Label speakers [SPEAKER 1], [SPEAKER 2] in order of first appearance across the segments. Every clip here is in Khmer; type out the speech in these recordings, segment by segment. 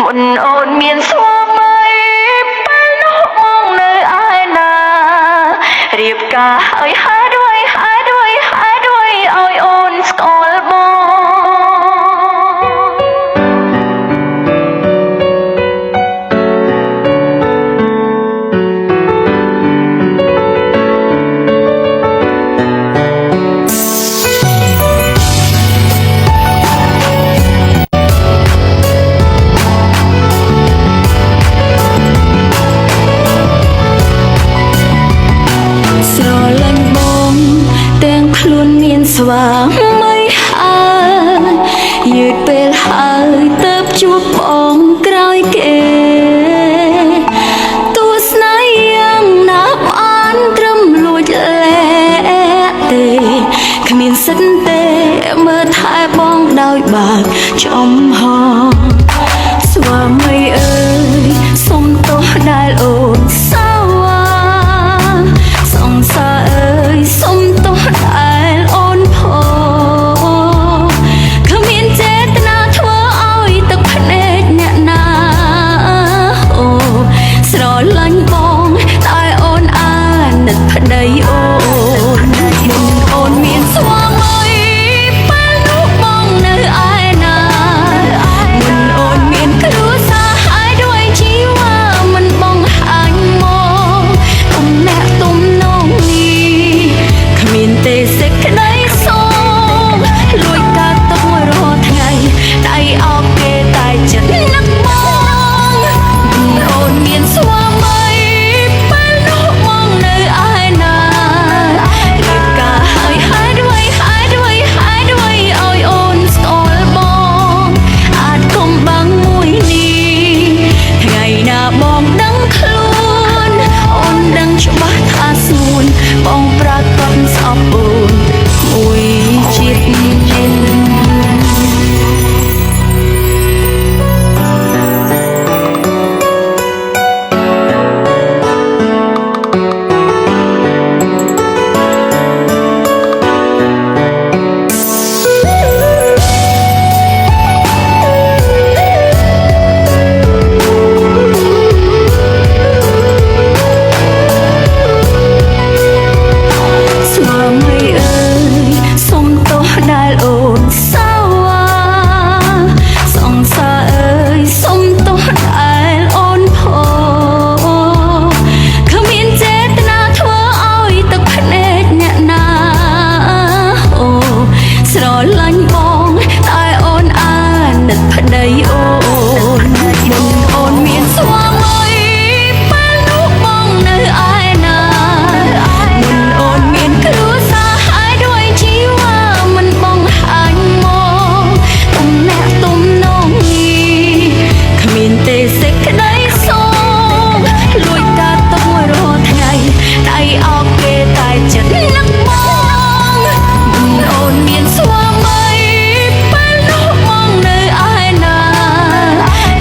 [SPEAKER 1] មុនអូនមានស្វាមីពេលនោះមកនៅឯណារៀបការហើយហេតុអ្វីឲ្យអូនស្គាល់បងស្វាមីហើយយឺតពេលហើយទៅជួបបងក្រោយគេទស្សនាយ៉ាងណាបានត្រឹមលួចលែទេគ្មានសិនទេមើលថែបងដោយបាក់ចំហស្វាមីអើយសុំទោសដែលអូនសោសង្សារអើយសុំទោសដែលអូនប្តីអូនមុនអូនមានស្វាមីពេលនោះបងនៅឯណាមុនអូនមានគ្រួសារហើយด้วยជីវ៉ាមិនបងហាញមកទំនាក់ទំនងនេះគ្មានទេសេចក្តីសុខលួចកាត់ទុករាល់ថ្ងៃដៃអោបគេតែចិត្តនឹកបងមុនអូនមានស្វាមីបងប្រាកដស្អប់អូនមួយជាតិប្តីអូនមុនអូនមានស្វាមីពេលនោះបងនៅឯណាមុនអូនមានគ្រួសារហើយด้วยជីវ៉ាមិនបងហាញមកទំនាក់ទំនងនេះគ្មានទេសេចក្តីសុខលួចកាត់ទុករាល់ថ្ងៃ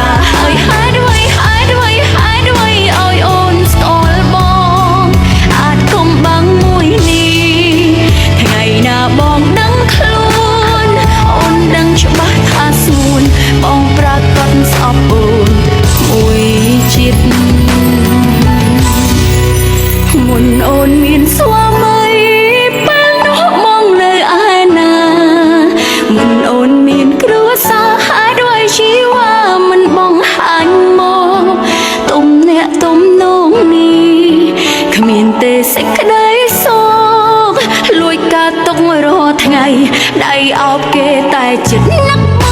[SPEAKER 1] ដៃអោបគេតែចិត្តនឹកបងមុនអូនមានស្វាមីបងដឹងខ្លួនអូនដឹងច្បាស់ថាសួនបងប្រាកដស្អប់អូនមួយជាតិមុនអូនមានស្វាមីពេលនោះបងនៅឯណាមុនអូនមានគ្រួសារហើយด้วยជីវ៉ាមិនបងហាញមកទំនាក់ទំនងនេះគ្មានទេសេចក្តីសុខលួចកាត់ទុករាល់ថ្ងៃដៃអោបគេតែចិត្តនឹកបង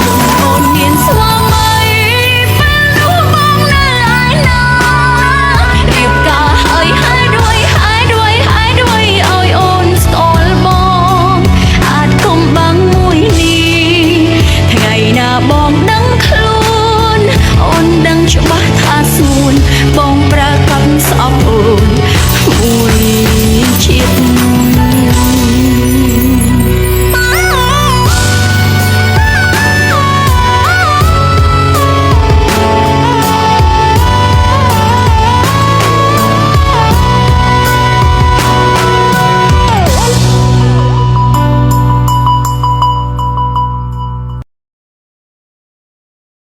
[SPEAKER 1] មុនអូនមានស្វាមីពេលនោះបងនៅឯណារៀបការហើយด้วยឲ្យអូនស្គាល់បងអាចគុំបាំងមួយនេះថ្ងៃណាបងដឹងខ្លួនអូនដឹងច្បាស់ថាសួនបងប្រាកដស្អប់អូន